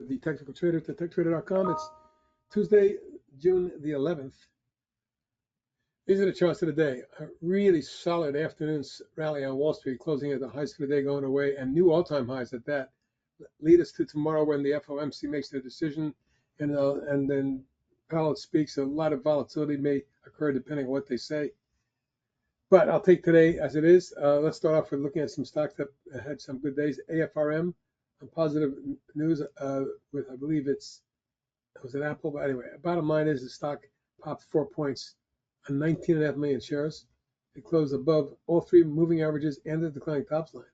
The Technical Trader to techtrader.com. It's Tuesday, June the 11th. These are the charts of the day. A really solid afternoon rally on Wall Street, closing at the highs for the day, going away, and new all-time highs at that. Lead us to tomorrow when the FOMC makes their decision, and then Powell speaks. A lot of volatility may occur depending on what they say. But I'll take today as it is. Let's start off with looking at some stocks that had some good days. AFRM, positive news with, I believe it was an Apple, but anyway, bottom line is the stock popped 4 points on 19.5 million shares. It closed above all three moving averages and the declining tops line.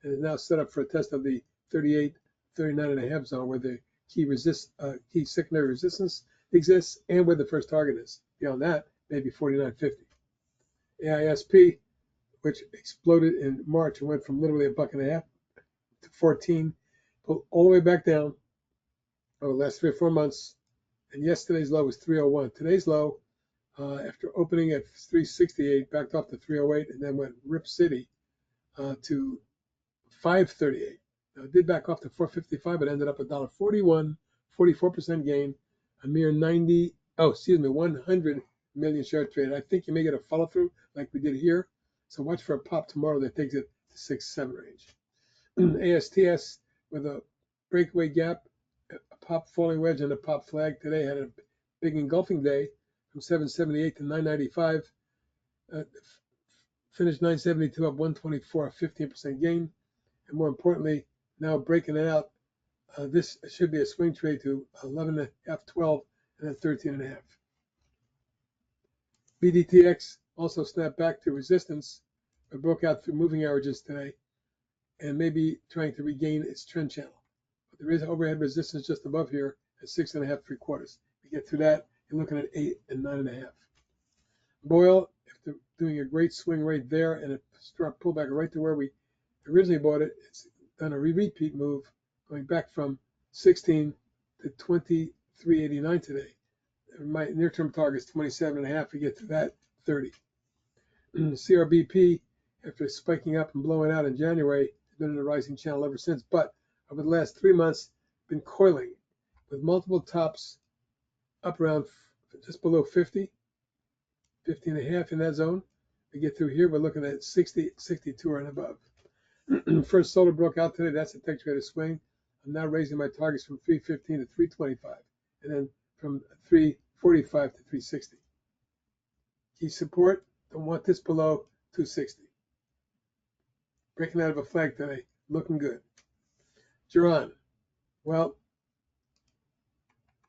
And is now set up for a test of the 38, 39.5 zone where the key secondary resistance exists and where the first target is. Beyond that, maybe 49.50. Aisp, which exploded in March and went from literally $1.50 to 14, pulled all the way back down over the last 3 or 4 months, and yesterday's low was 301. Today's low, after opening at 368, backed off to 308, and then went Rip City to 538. Now it did back off to 455, but ended up $1.41, 44% gain, a mere 100 million share trade. I think you may get a follow through like we did here. So watch for a pop tomorrow that takes it to 6-7 range. ASTS with a breakaway gap, a pop falling wedge, and a pop flag today had a big engulfing day from 778 to 995. Finished 972 up 124, a 15% gain. And more importantly, now breaking it out, this should be a swing trade to 11.5, 12, and then 13.5. BDTX also snapped back to resistance, but broke out through moving averages today and maybe trying to regain its trend channel. But there is overhead resistance just above here at 6.5 3/4. We get through that, you're looking at 8 and 9.5. Boyle, after doing a great swing right there and a sharp pullback right to where we originally bought it, it's done a repeat move going back from 16 to 23.89 today. My near-term target is 27.5. We get to that 30. CRBP, after spiking up and blowing out in January, has been in a rising channel ever since. But over the last 3 months, been coiling with multiple tops up around just below 50, 50.5 in that zone. We get through here, we're looking at 60, 62 and above. First solar broke out today. That's a tech trader swing. I'm now raising my targets from 315 to 325, and then from 345 to 360. Key support, don't want this below 260. Breaking out of a flag today, looking good. GERN, well,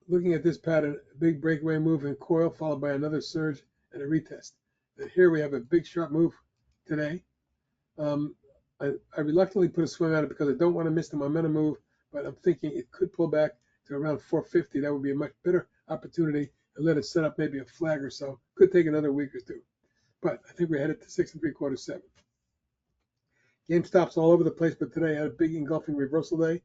looking at this pattern, a big breakaway move in coil followed by another surge and a retest. And here we have a big sharp move today. I reluctantly put a swing on it because I don't want to miss the momentum move, but I'm thinking it could pull back to around 450. That would be a much better opportunity and let it set up maybe a flag or so. Could take another week or two, but I think we're headed to 6 3/4, 7. GameStop's all over the place, but today I had a big engulfing reversal day,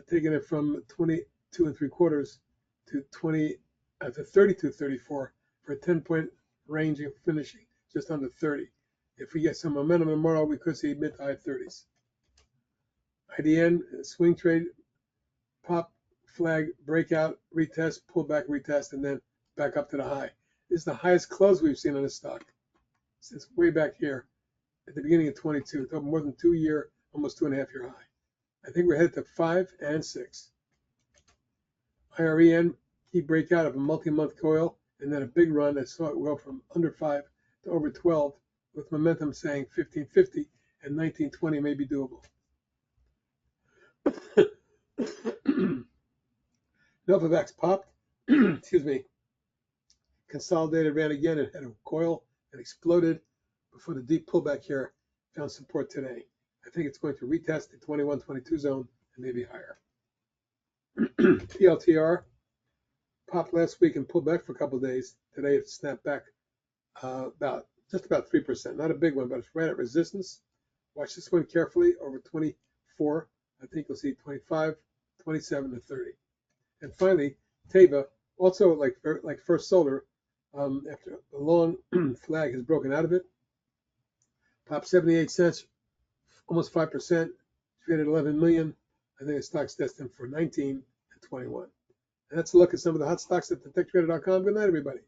taking it from 22 3/4 to 32.34 for a 10-point range and finishing just under 30. If we get some momentum tomorrow, we could see mid to high 30s. IDN, swing trade, pop, flag, breakout, retest, pull back, retest, and then back up to the high. This is the highest close we've seen on this stock since way back here at the beginning of 22. It's more than 2 year, almost 2.5 year high. I think we're headed to 5 and 6. IREN, key breakout of a multi-month coil, and then a big run that saw it go from under 5 to over 12, with momentum saying 1550 and 1920 may be doable. NVAX popped, excuse me, consolidated, ran again, and had a coil and exploded before the deep pullback here found support today. I think it's going to retest the 21-22 zone and maybe higher. PLTR popped last week and pulled back for a couple of days. Today it snapped back just about 3%. Not a big one, but it's right at resistance. Watch this one carefully over 24. I think you'll see 25, 27 to 30. And finally, TEVA, also like First Solar, after a long flag has broken out of it, popped 78 cents, almost 5%, traded 11 million. I think the stock's destined for 19 and 21. And that's a look at some of the hot stocks at detectradio.com. Good night, everybody.